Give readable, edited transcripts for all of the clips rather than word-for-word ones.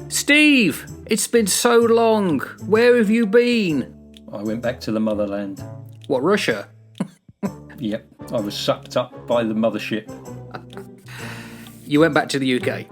Steve, it's been so long. Where have you been? I went back to the motherland. What, Russia? Yep, I was sucked up by the mothership. You went back to the UK?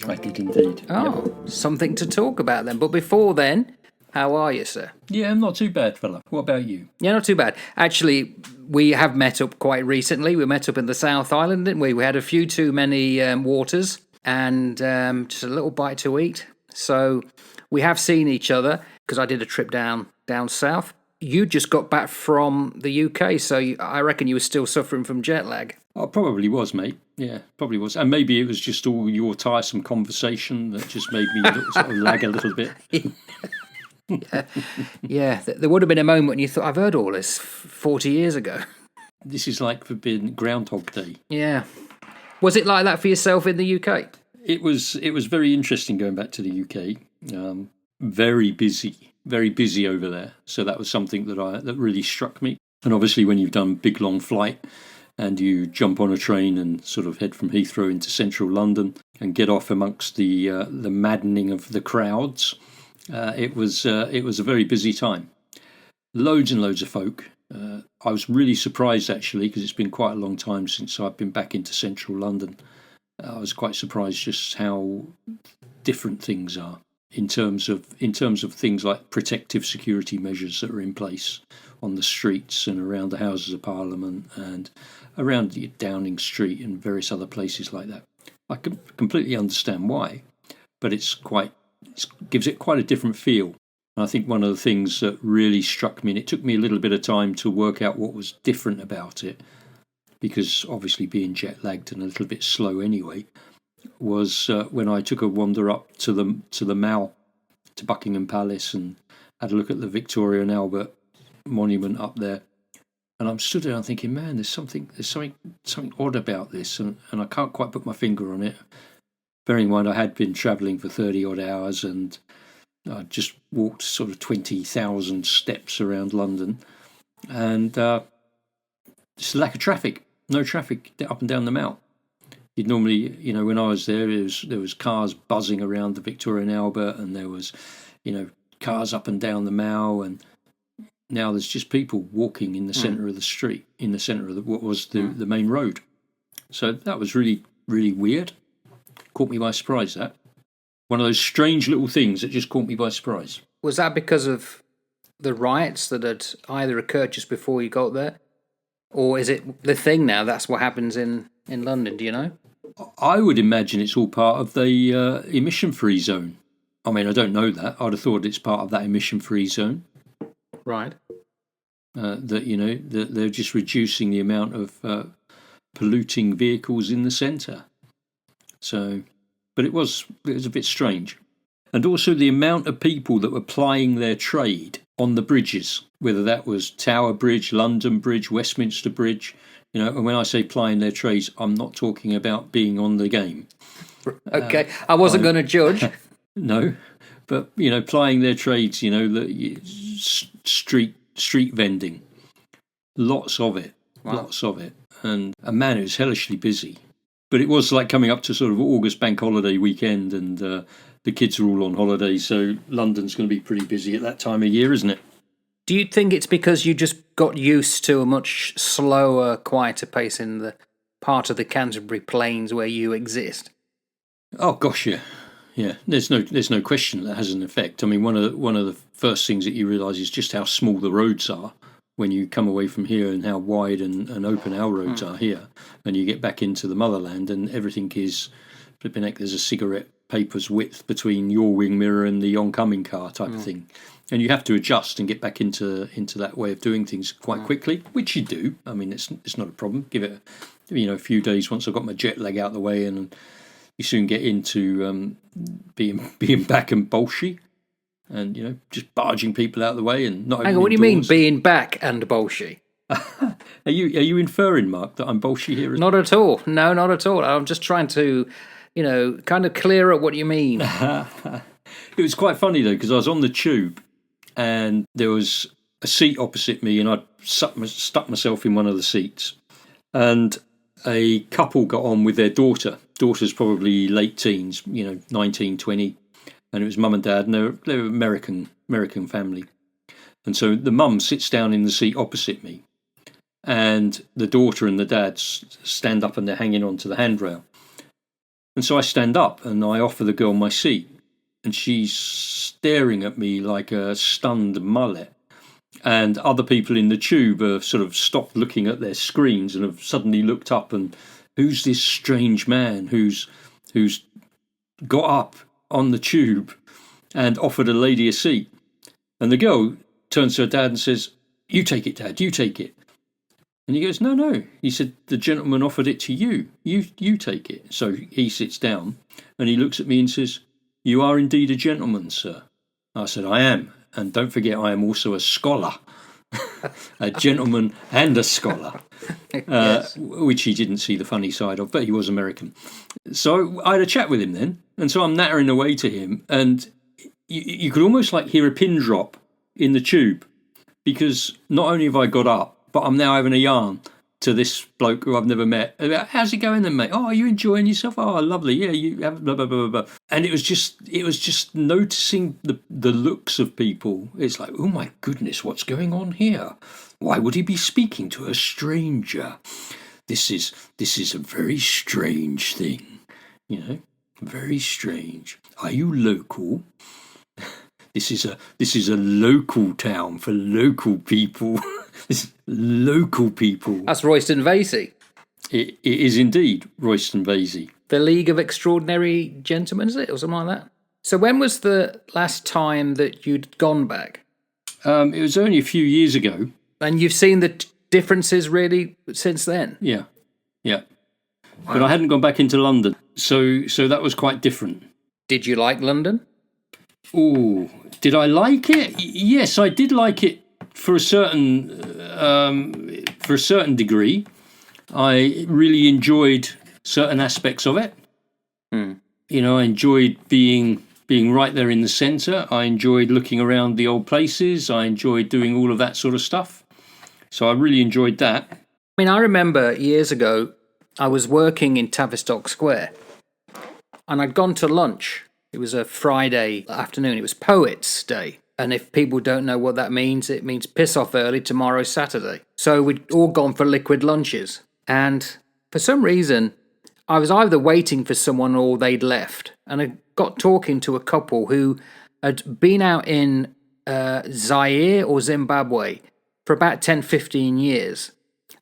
I did indeed. Oh, Yep. Something to talk about then. But before then, how are you, sir? Yeah, not too bad, fella. What about you? Yeah, not too bad. Actually, we have met up quite recently. We met up in the South Island, didn't we? We had a few too many waters and just a little bite to eat. So we have seen each other because I did a trip down south. You just got back from the UK, so I reckon you were still suffering from jet lag. I probably was, mate. Yeah, probably was. And maybe it was just all your tiresome conversation that just made me sort of lag a little bit. Yeah, there would have been a moment when you thought, I've heard all this 40 years ago. This is like for being Groundhog Day. Yeah. Was it like that for yourself in the UK? It was very interesting going back to the UK. Very busy over there. So that was something that really struck me. And obviously, when you've done big long flight and you jump on a train and sort of head from Heathrow into central London and get off amongst the maddening of the crowds, it was a very busy time. Loads and loads of folk. I was really surprised actually because it's been quite a long time since I've been back into central London. I was quite surprised just how different things are in terms of things like protective security measures that are in place on the streets and around the Houses of Parliament and around Downing Street and various other places like that. I can completely understand why, but it gives it quite a different feel. And I think one of the things that really struck me, and it took me a little bit of time to work out what was different about it, because obviously being jet lagged and a little bit slow anyway, was when I took a wander up to the Mall, to Buckingham Palace, and had a look at the Victoria and Albert monument up there. And I'm stood there and thinking, man, there's something odd about this, and I can't quite put my finger on it. Bearing in mind I had been travelling for 30 odd hours and I just walked sort of 20,000 steps around London, and just a lack of traffic. No traffic up and down the Mall. You'd normally, when I was there was cars buzzing around the Victoria and Albert, and there was, cars up and down the Mall, and now there's just people walking in the centre of the street, in the centre of what was the main road. So that was really, really weird. Caught me by surprise, that. One of those strange little things that just caught me by surprise. Was that because of the riots that had either occurred just before you got there? Or is it the thing now? That's what happens in London, do you know? I would imagine it's all part of the emission-free zone. I mean, I don't know that. I'd have thought it's part of that emission-free zone. Right. That they're just reducing the amount of polluting vehicles in the centre. So, but it was a bit strange. And also the amount of people that were plying their trade on the bridges, whether that was Tower Bridge, London Bridge, Westminster Bridge, and when I say plying their trades, I'm not talking about being on the game. Okay, I wasn't going to judge. No, but, plying their trades, the street vending, lots of it, lots of it. And man, it was hellishly busy. But it was like coming up to sort of August bank holiday weekend, and the kids are all on holiday, so London's going to be pretty busy at that time of year, isn't it? Do you think it's because you just got used to a much slower, quieter pace in the part of the Canterbury Plains where you exist? Oh gosh, yeah. There's no question that has an effect. I mean, one of the first things that you realise is just how small the roads are when you come away from here, and how wide and open our roads are here, and you get back into the motherland, and everything is flipping heck. There's a cigarette paper's width between your wing mirror and the oncoming car type of thing. And you have to adjust and get back into that way of doing things quite quickly, which you do. I mean, it's not a problem. Give it a few days once I've got my jet lag out of the way, and you soon get into being back and bolshy, and just barging people out of the way and not. Hang on, what do you mean being back and bolshy? Are you inferring, Mark, that I'm bolshy here? Not at all. No, not at all. I'm just trying to, kind of clear up what you mean. It was quite funny though, because I was on the tube, and there was a seat opposite me, and I'd stuck myself in one of the seats, and a couple got on with their daughter. Daughter's probably late teens, 19, 20, and it was mum and dad, and they're American family. And so the mum sits down in the seat opposite me, and the daughter and the dad stand up and they're hanging onto the handrail. And so I stand up and I offer the girl my seat, and she's staring at me like a stunned mullet. And other people in the tube have sort of stopped looking at their screens and have suddenly looked up, and who's this strange man who's got up on the tube and offered a lady a seat? And the girl turns to her dad and says, "You take it, Dad, you take it." And he goes, No. He said, "The gentleman offered it to you. You take it." So he sits down and he looks at me and says, "You are indeed a gentleman, sir." I said, "I am. And don't forget, I am also a scholar." A gentleman and a scholar. Yes. Which he didn't see the funny side of, but he was American. So I had a chat with him then. And so I'm nattering away to him. And you could almost like hear a pin drop in the tube, because not only have I got up, but I'm now having a yarn to this bloke who I've never met about, "How's it going then, mate? Oh, are you enjoying yourself? Oh, lovely. Yeah, you have blah, blah, blah, blah." And it was just noticing the looks of people. It's like, oh my goodness, what's going on here? Why would he be speaking to a stranger? This is a very strange thing, very strange. Are you local? This is a local town for local people. Local people. That's Royston Vasey. It is indeed Royston Vasey. The League of Extraordinary Gentlemen, is it? Or something like that? So when was the last time that you'd gone back? It was only a few years ago. And you've seen the differences really since then? Yeah. Wow. But I hadn't gone back into London. So that was quite different. Did you like London? Oh, did I like it? Yes, I did like it for a certain degree. I really enjoyed certain aspects of it. I enjoyed being right there in the centre. I enjoyed looking around the old places. I enjoyed doing all of that sort of stuff. So I really enjoyed that. I mean, I remember years ago, I was working in Tavistock Square, and I'd gone to lunch. It was a Friday afternoon. It was Poets' Day. And if people don't know what that means, it means piss off early, tomorrow's Saturday. So we'd all gone for liquid lunches. And for some reason, I was either waiting for someone or they'd left. And I got talking to a couple who had been out in Zaire or Zimbabwe for about 10, 15 years.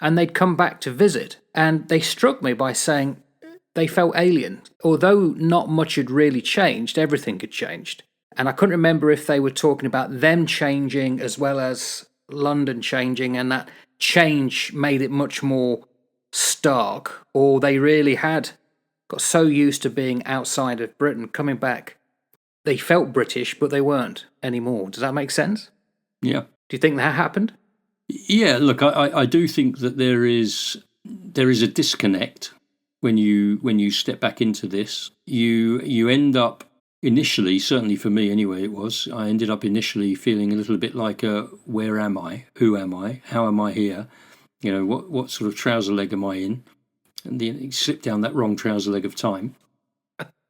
And they'd come back to visit. And they struck me by saying they felt alien. Although not much had really changed, everything had changed. And I couldn't remember if they were talking about them changing as well as London changing, and that change made it much more stark, or they really had got so used to being outside of Britain, coming back, they felt British, but they weren't anymore. Does that make sense? Yeah. Do you think that happened? Yeah, look, I do think that there is a disconnect when you step back into this. You end up initially, certainly for me anyway, I ended up initially feeling a little bit like where am I? Who am I? How am I here? What sort of trouser leg am I in? And then you slip down that wrong trouser leg of time.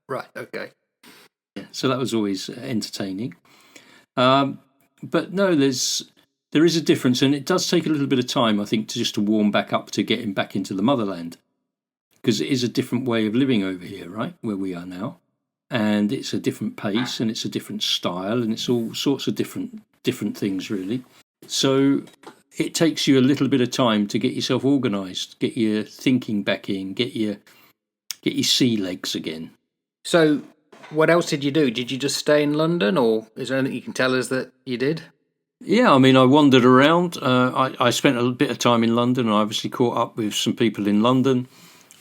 Right, okay. Yeah, so that was always entertaining. But no, there is a difference, and it does take a little bit of time, I think, to warm back up to getting back into the motherland. Because it is a different way of living over here, right, where we are now. And it's a different pace, and it's a different style, and it's all sorts of different things, really. So it takes you a little bit of time to get yourself organised, get your thinking back in, get your sea legs again. So what else did you do? Did you just stay in London, or is there anything you can tell us that you did? Yeah, I mean, I wandered around. I spent a bit of time in London. I obviously caught up with some people in London.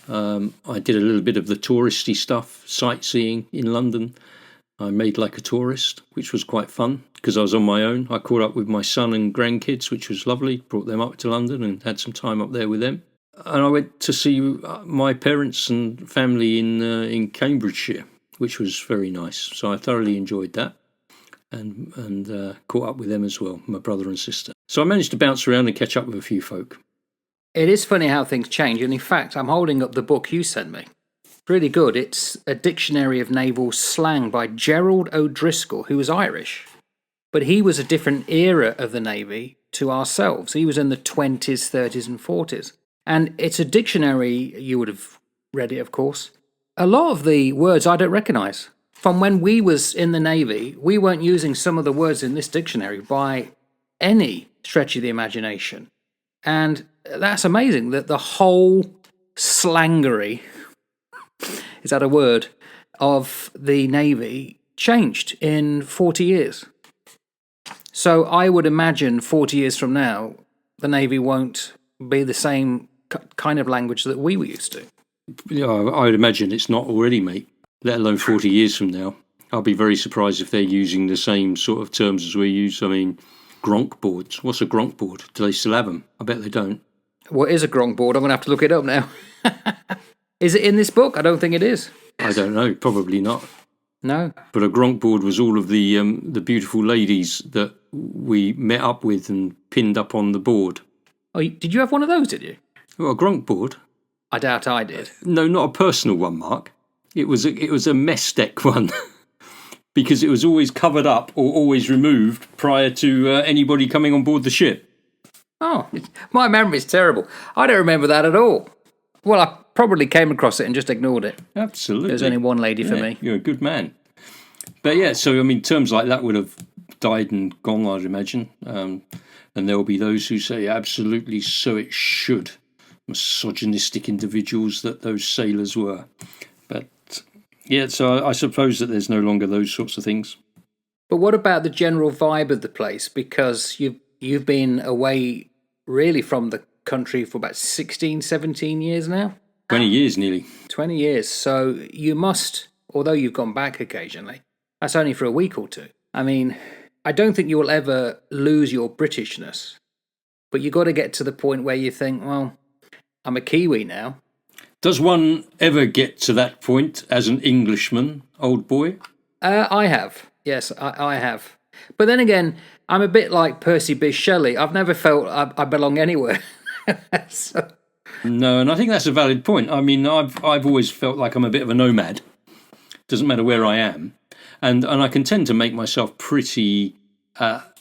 I did a little bit of the touristy stuff, sightseeing in London. I made like a tourist, which was quite fun because I was on my own. I caught up with my son and grandkids, which was lovely. Brought them up to London and had some time up there with them. And I went to see my parents and family in Cambridgeshire, which was very nice. So I thoroughly enjoyed that, and caught up with them as well, my brother and sister. So I managed to bounce around and catch up with a few folk. It is funny how things change, and in fact, I'm holding up the book you sent me. Really good. It's a dictionary of naval slang by Gerald O'Driscoll, who was Irish. But he was a different era of the Navy to ourselves. He was in the 20s, 30s, and 40s. And it's a dictionary, you would have read it, of course. A lot of the words I don't recognise. From when we was in the Navy, we weren't using some of the words in this dictionary by any stretch of the imagination. And that's amazing that the whole slangery, is that a word, of the Navy changed in 40 years. So I would imagine 40 years from now, the Navy won't be the same kind of language that we were used to. Yeah, I would imagine it's not already, mate, let alone 40 years from now. I'll be very surprised if they're using the same sort of terms as we use. I mean, gronk boards. What's a gronk board? Do they still have them? I bet they don't. What is a gronk board? I'm going to have to look it up now. Is it in this book? I don't think it is. I don't know. Probably not. No. But a gronk board was all of the beautiful ladies that we met up with and pinned up on the board. Oh, did you have one of those, did you? Well, a gronk board? I doubt I did. No, not a personal one, Mark. It was a mess deck one. Because it was always covered up or always removed prior to anybody coming on board the ship. Oh, my memory's terrible. I don't remember that at all. Well, I probably came across it and just ignored it. Absolutely. There's only one lady for me. You're a good man. But yeah, so, I mean, terms like that would have died and gone, I'd imagine. And there will be those who say, absolutely, so it should. Misogynistic individuals that those sailors were. But yeah, so I suppose that there's no longer those sorts of things. But what about the general vibe of the place? Because you've been away really from the country for about 16, 17 years now? 20 years nearly. 20 years. So you must, although you've gone back occasionally, that's only for a week or two. I mean, I don't think you will ever lose your Britishness. But you've got to get to the point where you think, well, I'm a Kiwi now. Does one ever get to that point as an Englishman, old boy? I have. Yes, I have. But then again, I'm a bit like Percy Bysshe Shelley. I've never felt I belong anywhere. So. No, and I think that's a valid point. I mean, I've always felt like I'm a bit of a nomad. Doesn't matter where I am. And I can tend to make myself pretty at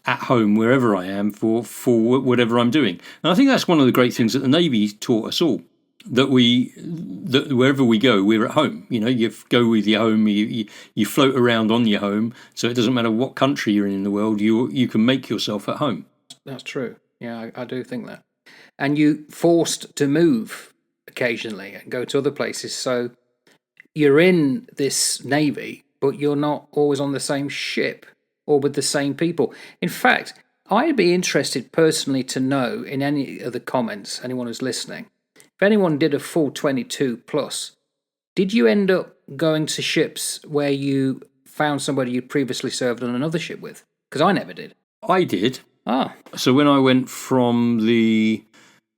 home wherever I am for whatever I'm doing. And I think that's one of the great things that the Navy taught us all. That wherever we go, we're at home. You know, you go with your home, you float around on your home, so it doesn't matter what country you're in the world, you can make yourself at home. That's true. Yeah, I do think that. And you forced to move occasionally and go to other places, so you're in this Navy, but you're not always on the same ship or with the same people. In fact, I'd be interested personally to know in any of the comments, anyone who's listening, if anyone did a full 22 plus, did you end up going to ships where you found somebody you'd previously served on another ship with? Because I never did. I did. Ah. So when I went from the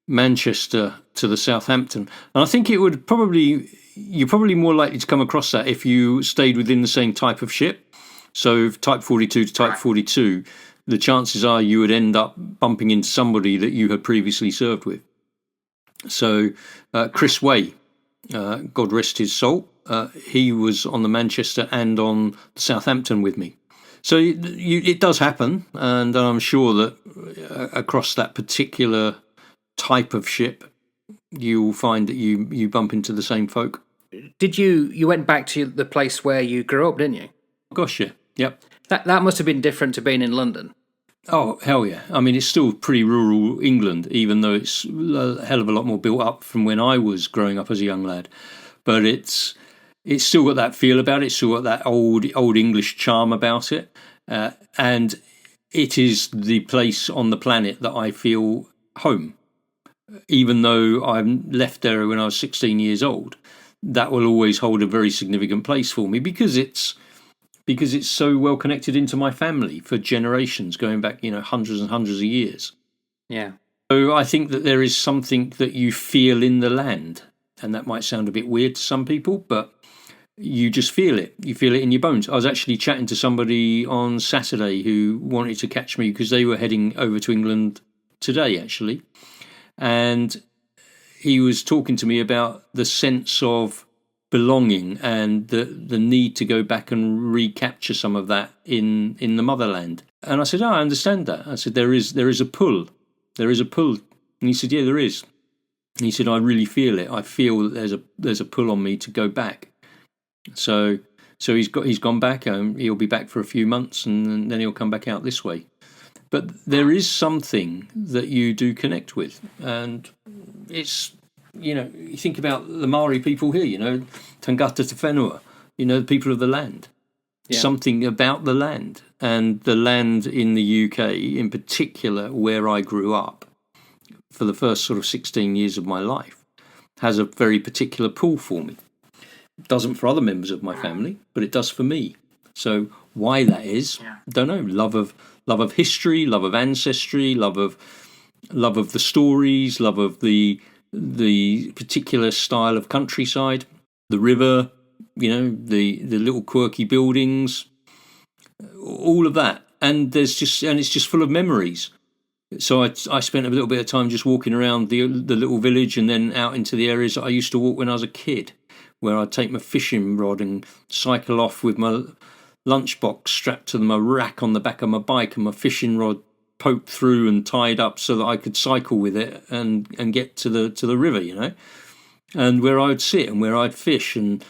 Manchester to the Southampton, and I think you're probably more likely to come across that if you stayed within the same type of ship. So Type 42 to Type 42, the chances are you would end up bumping into somebody that you had previously served with. So Chris Way, God rest his soul, he was on the Manchester and on the Southampton with me. So it does happen, and I'm sure that across that particular type of ship, you'll find that you bump into the same folk. Did you went back to the place where you grew up, didn't you? Gosh, yeah. Yep. That must have been different to being in London. Oh, hell yeah. I mean, it's still pretty rural England, even though it's a hell of a lot more built up from when I was growing up as a young lad. But it's still got that feel about it. It's still got that old English charm about it. And it is the place on the planet that I feel home. Even though I left there when I was 16 years old, that will always hold a very significant place for me because it's so well connected into my family for generations, going back, hundreds and hundreds of years. Yeah. So I think that there is something that you feel in the land, and that might sound a bit weird to some people, but you just feel it. You feel it in your bones. I was actually chatting to somebody on Saturday who wanted to catch me because they were heading over to England today, actually. And he was talking to me about the sense of belonging and the need to go back and recapture some of that in the motherland. And I said, I understand that. I said, there is a pull. There is a pull. And he said, yeah, there is. And he said, I really feel it. I feel that there's a pull on me to go back. So he's gone back. He'll be back for a few months, and then he'll come back out this way. But there is something that you do connect with, and it's, you think about the Maori people here, Tangata Te Whenua, the people of the land. Yeah. Something about the land, and the land in the UK, in particular, where I grew up for the first sort of 16 years of my life, has a very particular pull for me. It doesn't for other members of my family, but it does for me. So why that is, don't know. Love of history, love of ancestry, love of the stories, love of the particular style of countryside, the river, the little quirky buildings, all of that, and it's just full of memories. So I spent a little bit of time just walking around the little village and then out into the areas that I used to walk when I was a kid, where I'd take my fishing rod and cycle off with my lunchbox strapped to my rack on the back of my bike and my fishing rod poked through and tied up so that I could cycle with it and get to the river, and where I would sit and where I'd fish and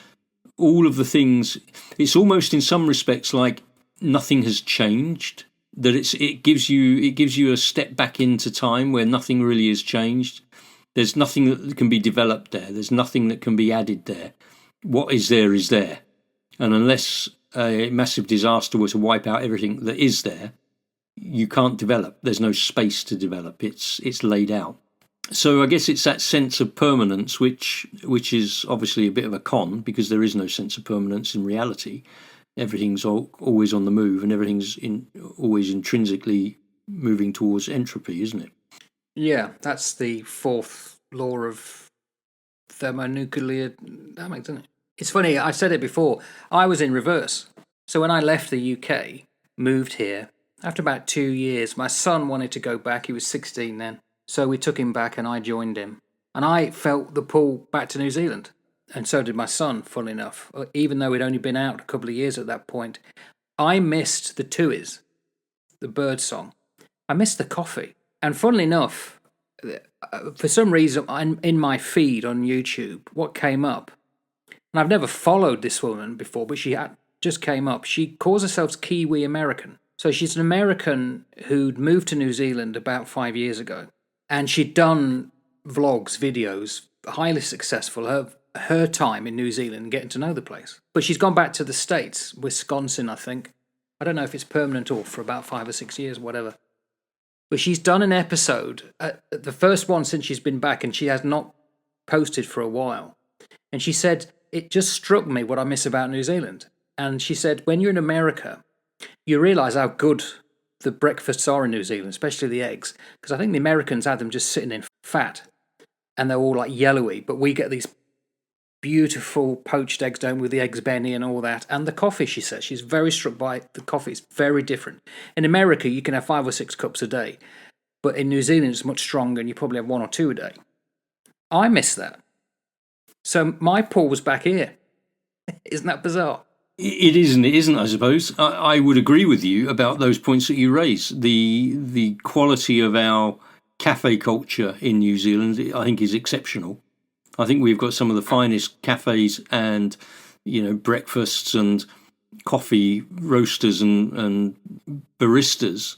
all of the things. It's almost in some respects like nothing has changed. That it gives you a step back into time where nothing really has changed. There's nothing that can be developed there. There's nothing that can be added there. What is there is there, and unless a massive disaster were to wipe out everything that is there, you can't develop. There's no space to develop. It's laid out. So I guess it's that sense of permanence, which is obviously a bit of a con, because there is no sense of permanence in reality. Everything's always on the move, and everything's always intrinsically moving towards entropy, isn't it? Yeah, that's the fourth law of thermonuclear dynamics, isn't it? It's funny, I said it before, I was in reverse. So when I left the UK, moved here, after about 2 years, my son wanted to go back. He was 16 then. So we took him back and I joined him. And I felt the pull back to New Zealand. And so did my son, funnily enough. Even though we'd only been out a couple of years at that point. I missed the tuis, the bird song. I missed the coffee. And funnily enough, for some reason, in my feed on YouTube, what came up, and I've never followed this woman before, but she just came up. She calls herself Kiwi American. So she's an American who'd moved to New Zealand about 5 years ago. And she'd done vlogs, videos, highly successful. Her time in New Zealand, getting to know the place. But she's gone back to the States, Wisconsin, I think. I don't know if it's permanent or for about 5 or 6 years, whatever. But she's done an episode, the first one since she's been back, and she has not posted for a while. And she said, it just struck me what I miss about New Zealand. And she said, when you're in America, you realise how good the breakfasts are in New Zealand, especially the eggs. Because I think the Americans had them just sitting in fat, and they're all like yellowy. But we get these beautiful poached eggs, don't we, with the eggs Benny and all that. And the coffee, she says, she's very struck by the coffee. It's very different. In America, you can have 5 or 6 cups a day. But in New Zealand, it's much stronger, and you probably have 1 or 2 a day. I miss that. So my pull was back here. Isn't that bizarre? It isn't, I suppose. I would agree with you about those points that you raise. The quality of our cafe culture in New Zealand, I think, is exceptional. I think we've got some of the finest cafes and, breakfasts and coffee roasters and baristas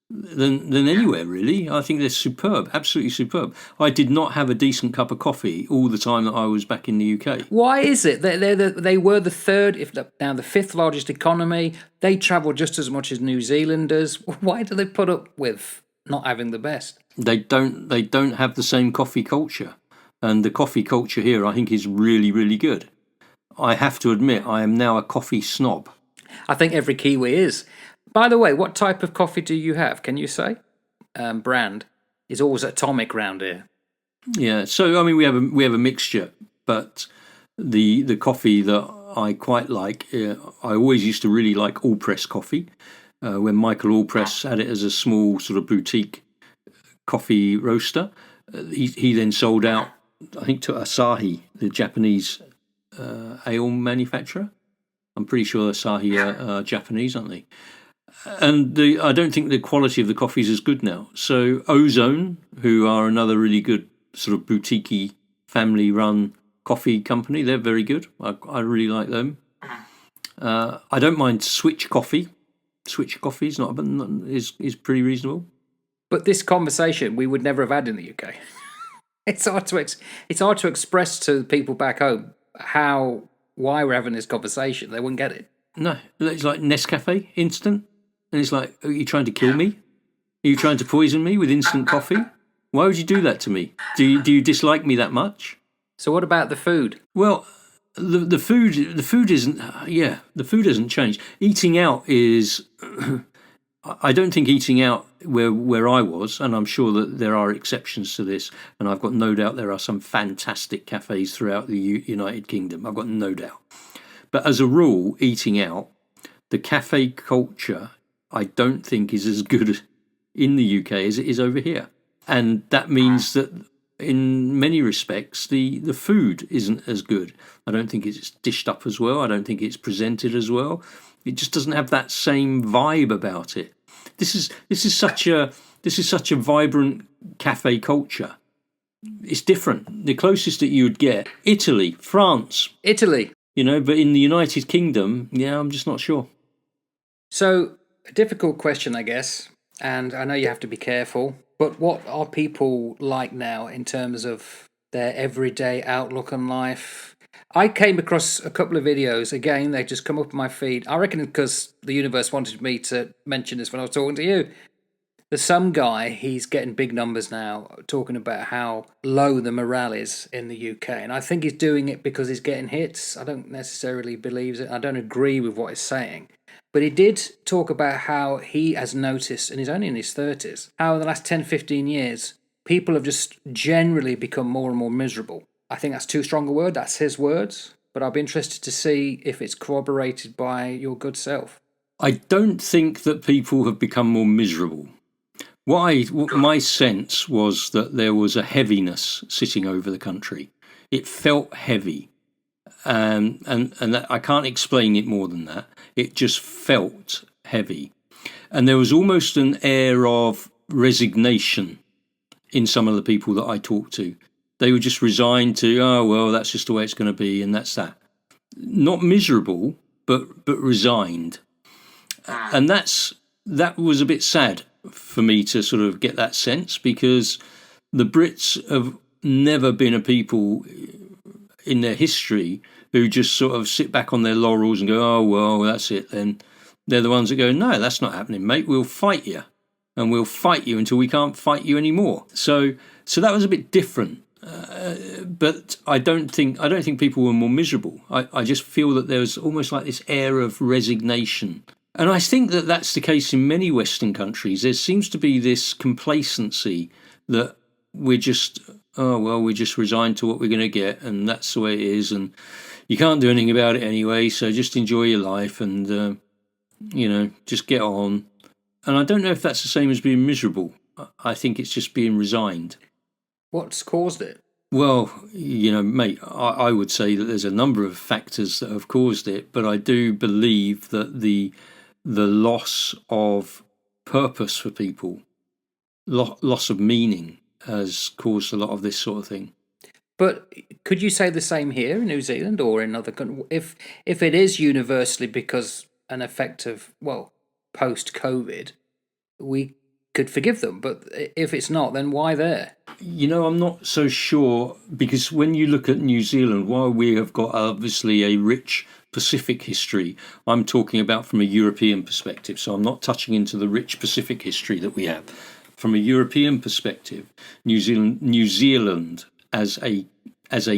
than anywhere, really. I think they're superb, absolutely superb. I did not have a decent cup of coffee all the time that I was back in the UK. Why is it? They were the third, if now the 5th largest economy. They travel just as much as New Zealanders. Why do they put up with not having the best? They don't have the same coffee culture. And the coffee culture here, I think, is really, really good. I have to admit, I am now a coffee snob. I think every Kiwi is. By the way, what type of coffee do you have? Can you say? Brand is always atomic round here. Yeah, so I mean, we have a mixture, but the coffee that I quite like, I always used to really like Allpress coffee. When Michael Allpress had it as a small sort of boutique coffee roaster, he then sold out, I think, to Asahi, the Japanese ale manufacturer. I'm pretty sure Asahi are Japanese, aren't they? And I don't think the quality of the coffee is as good now. So Ozone, who are another really good sort of boutique family-run coffee company, they're very good. I really like them. I don't mind Switch Coffee. Switch Coffee is pretty reasonable. But this conversation we would never have had in the UK. It's hard to express to people back home why we're having this conversation. They wouldn't get it. No, it's like Nescafe instant, and it's like, are you trying to kill me? Are you trying to poison me with instant coffee? Why would you do that to me? Do you dislike me that much? So what about the food? Well, the food isn't. Yeah, the food hasn't changed. Eating out is. I don't think eating out where I was, and I'm sure that there are exceptions to this, and I've got no doubt there are some fantastic cafes throughout the United Kingdom. I've got no doubt. But as a rule, eating out, the cafe culture, I don't think is as good in the UK as it is over here. And that means that in many respects, the food isn't as good. I don't think it's dished up as well. I don't think it's presented as well. It just doesn't have that same vibe about it. This is such a vibrant cafe culture. It's different. The closest that you would get, Italy, France. Italy. But in the United Kingdom, yeah, I'm just not sure. So, a difficult question, I guess, and I know you have to be careful, but what are people like now in terms of their everyday outlook on life? I came across a couple of videos, again, they just come up on my feed. I reckon because the universe wanted me to mention this when I was talking to you. There's some guy, he's getting big numbers now, talking about how low the morale is in the UK. And I think he's doing it because he's getting hits. I don't necessarily believe it. I don't agree with what he's saying. But he did talk about how he has noticed, and he's only in his 30s, how in the last 10, 15 years, people have just generally become more and more miserable. I think that's too strong a word. That's his words. But I'll be interested to see if it's corroborated by your good self. I don't think that people have become more miserable. My sense was that there was a heaviness sitting over the country. It felt heavy, and that, I can't explain it more than that. It just felt heavy, and there was almost an air of resignation in some of the people that I talked to. They were just resigned to, oh well, that's just the way it's going to be, and that's that. Not miserable, but resigned, and that was a bit sad for me to sort of get that sense, because the Brits have never been a people in their history who just sort of sit back on their laurels and go, oh, well, that's it then. They're the ones that go, no, that's not happening, mate. We'll fight you, and we'll fight you until we can't fight you anymore. So that was a bit different. But I don't think people were more miserable. I just feel that there was almost like this air of resignation. And I think that that's the case in many Western countries. There seems to be this complacency that we're just, oh, well, we're just resigned to what we're going to get, and that's the way it is, and you can't do anything about it anyway, so just enjoy your life and, just get on. And I don't know if that's the same as being miserable. I think it's just being resigned. What's caused it? Well, mate, I would say that there's a number of factors that have caused it, but I do believe that the loss of purpose for people, loss of meaning, has caused a lot of this sort of thing. But could you say the same here in New Zealand or in other countries? If it is universally because an effect of, well, post-COVID, we could forgive them. But if it's not, then why there? I'm not so sure, because when you look at New Zealand, while we have got obviously a rich Pacific history, I'm talking about from a European perspective, so I'm not touching into the rich Pacific history that we have. From a European perspective, New Zealand as a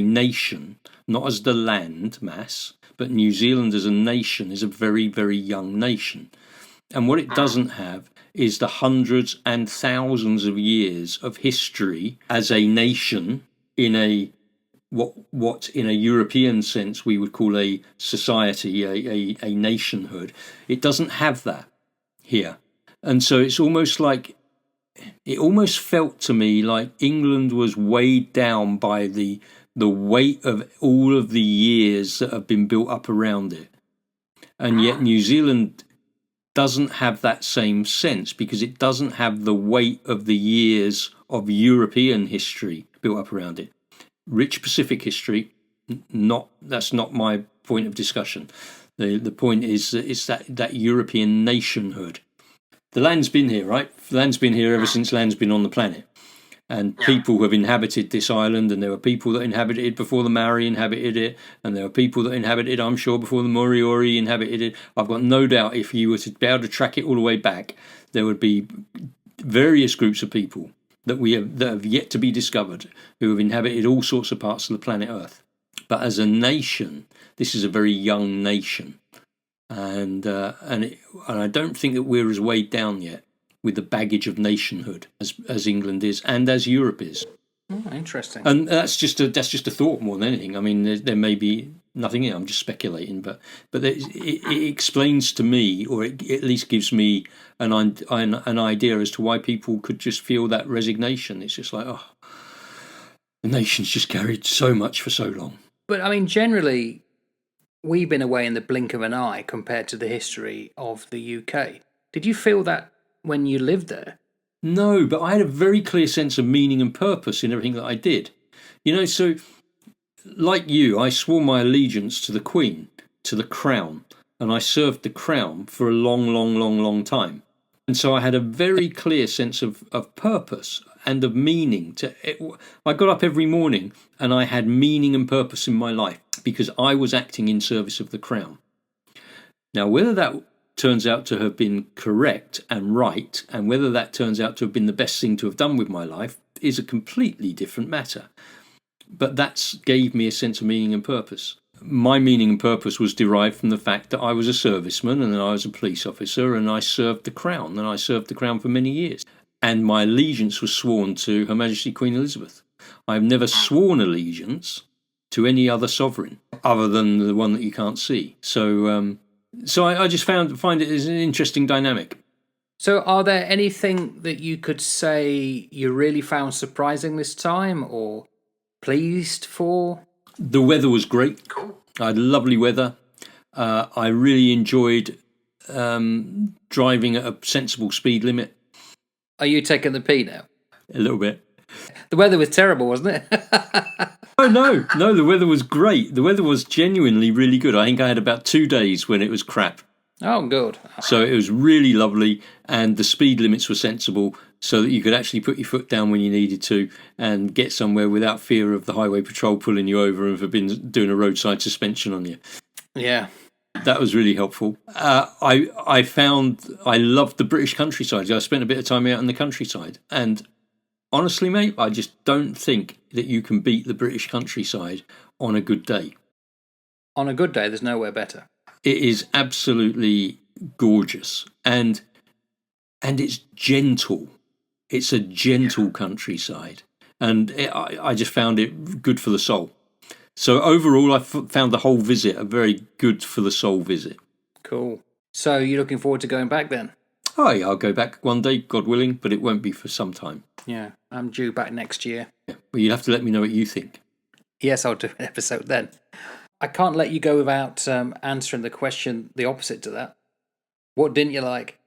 nation, not as the land mass, but New Zealand as a nation is a very, very young nation. And what it doesn't have is the hundreds and thousands of years of history as a nation in a what in a European sense we would call a society, a nationhood. It doesn't have that here. And so it's almost like, it almost felt to me like England was weighed down by the weight of all of the years that have been built up around it. And yet New Zealand doesn't have that same sense, because it doesn't have the weight of the years of European history built up around it. Rich Pacific history, that's not my point of discussion. The point is that it's that European nationhood. The land's been here, right? The land's been here ever since land's been on the planet. And people have inhabited this island, and there were people that inhabited it before the Maori inhabited it, and there were people that inhabited it, I'm sure, before the Moriori inhabited it. I've got no doubt if you were to be able to track it all the way back, there would be various groups of people that have yet to be discovered, who have inhabited all sorts of parts of the planet Earth. But as a nation, this is a very young nation. And I don't think that we're as weighed down yet with the baggage of nationhood as England is, and as Europe is. Oh, interesting. And that's just a thought more than anything. I mean, there may be nothing in it. I'm just speculating, but it explains to me, or it at least gives me an idea as to why people could just feel that resignation. It's just like, oh, the nation's just carried so much for so long. But I mean, generally, we've been away in the blink of an eye compared to the history of the UK. Did you feel that when you lived there? No, but I had a very clear sense of meaning and purpose in everything that I did. So like you, I swore my allegiance to the Queen, to the Crown, and I served the Crown for a long, long, long, long time. And so I had a very clear sense of purpose and of meaning. I got up every morning and I had meaning and purpose in my life because I was acting in service of the Crown. Now, whether that turns out to have been correct and right, and whether that turns out to have been the best thing to have done with my life, is a completely different matter. But that gave me a sense of meaning and purpose. My meaning and purpose was derived from the fact that I was a serviceman, and then I was a police officer, and I served the Crown, and I served the Crown for many years. And my allegiance was sworn to Her Majesty Queen Elizabeth. I have never sworn allegiance to any other sovereign, other than the one that you can't see. So I just find it as an interesting dynamic. So are there anything that you could say you really found surprising this time, or pleased for? The weather was great. Cool. I had lovely weather. I really enjoyed driving at a sensible speed limit. Are you taking the P now? A little bit. The weather was terrible, wasn't it? Oh, no, the weather was great. The weather was genuinely really good. I think I had about 2 days when it was crap. Oh, good. So it was really lovely, and the speed limits were sensible, so that you could actually put your foot down when you needed to and get somewhere without fear of the highway patrol pulling you over and for doing a roadside suspension on you. Yeah. That was really helpful. I found I loved the British countryside. I spent a bit of time out in the countryside, and honestly, mate, I just don't think that you can beat the British countryside on a good day. On a good day, there's nowhere better. It is absolutely gorgeous, and it's gentle. It's a gentle countryside, and I just found it good for the soul. So overall, I found the whole visit a very good for the soul visit. Cool. So you're looking forward to going back then? Oh, yeah, I'll go back one day, God willing, but it won't be for some time. Yeah, I'm due back next year. Yeah, well, you'll have to let me know what you think. Yes, I'll do an episode then. I can't let you go without answering the question the opposite to that. What didn't you like?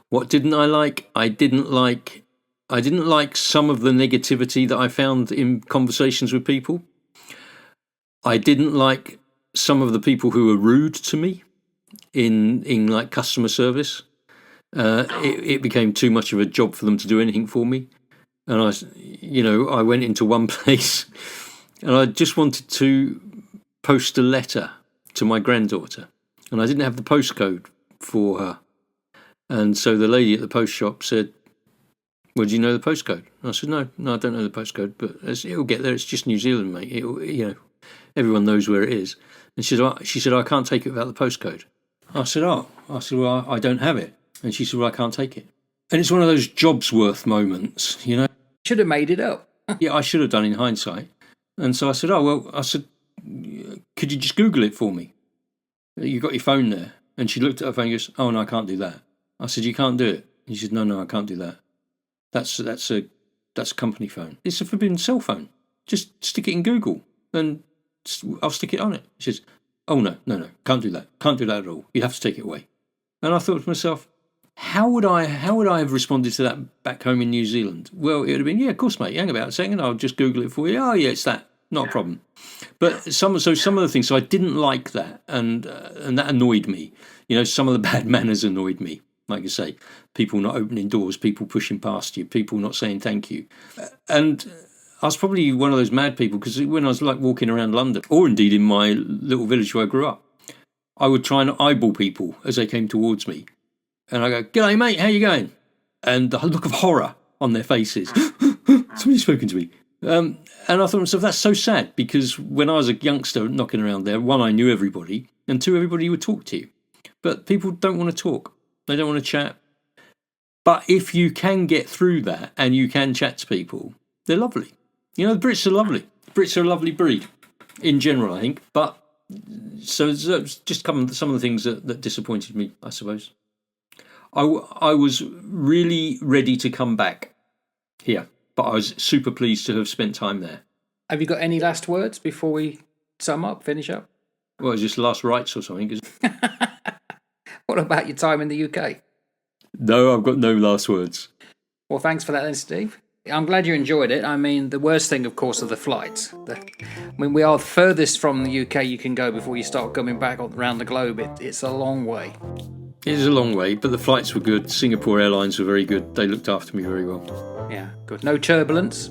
What didn't I like? I didn't like some of the negativity that I found in conversations with people. I didn't like some of the people who were rude to me in like customer service. It became too much of a job for them to do anything for me. And I went into one place and I just wanted to post a letter to my granddaughter, and I didn't have the postcode for her. And so the lady at the post shop said, "Well, do you know the postcode?" And I said, No, I don't know the postcode, but it'll get there. It's just New Zealand, mate. Everyone knows where it is. And she said, "I can't take it without the postcode." I said, "Well, I don't have it." And she said, "Well, I can't take it." And it's one of those jobs worth moments, Should have made it up. Yeah, I should have done in hindsight. And so I said, could you just Google it for me? You got your phone there? And she looked at her phone and goes, oh, no, I can't do that. I said, you can't do it. And she said, no, I can't do that. That's a company phone. It's a forbidden cell phone. Just stick it in Google and I'll stick it on it. She says, oh, no, can't do that. Can't do that at all. You'd have to take it away. And I thought to myself, how would I have responded to that back home in New Zealand? Well, it would have been, yeah, of course, mate. Hang about a second. I'll just Google it for you. Oh, yeah, it's that. Not a problem. But some of the things, so I didn't like that, and that annoyed me. Some of the bad manners annoyed me. Like I say, people not opening doors, people pushing past you, people not saying thank you. And I was probably one of those mad people, because when I was like walking around London, or indeed in my little village where I grew up, I would try and eyeball people as they came towards me. And I go, g'day, mate, how you going? And the look of horror on their faces. Somebody's spoken to me. And I thought to myself, that's so sad, because when I was a youngster knocking around there, one, I knew everybody, and two, everybody would talk to you. But people don't want to talk. They don't want to chat. But if you can get through that and you can chat to people, they're lovely. The Brits are lovely. The Brits are a lovely breed in general, I think. But so it's just some of the things that disappointed me, I suppose. I was really ready to come back here, but I was super pleased to have spent time there. Have you got any last words before we finish up? Well, it's just last rites or something. What about your time in the UK? No, I've got no last words. Well, thanks for that then, Steve. I'm glad you enjoyed it. I mean, the worst thing, of course, are the flights. We are the furthest from the UK you can go before you start coming back around the globe. It's a long way. It is a long way, but the flights were good. Singapore Airlines were very good. They looked after me very well. Yeah, good. No turbulence?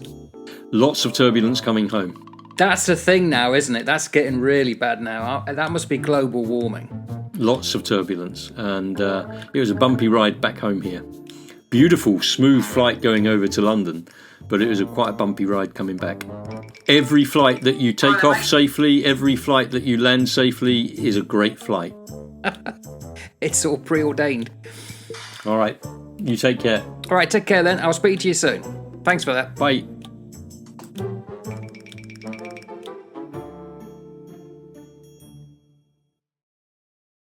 Lots of turbulence coming home. That's the thing now, isn't it? That's getting really bad now. That must be global warming. Lots of turbulence, and it was a bumpy ride back home here. Beautiful, smooth flight going over to London, but it was quite a bumpy ride coming back. Every flight that you take off safely, every flight that you land safely is a great flight. It's all preordained. All right, you take care. All right, take care then. I'll speak to you soon. Thanks for that. Bye.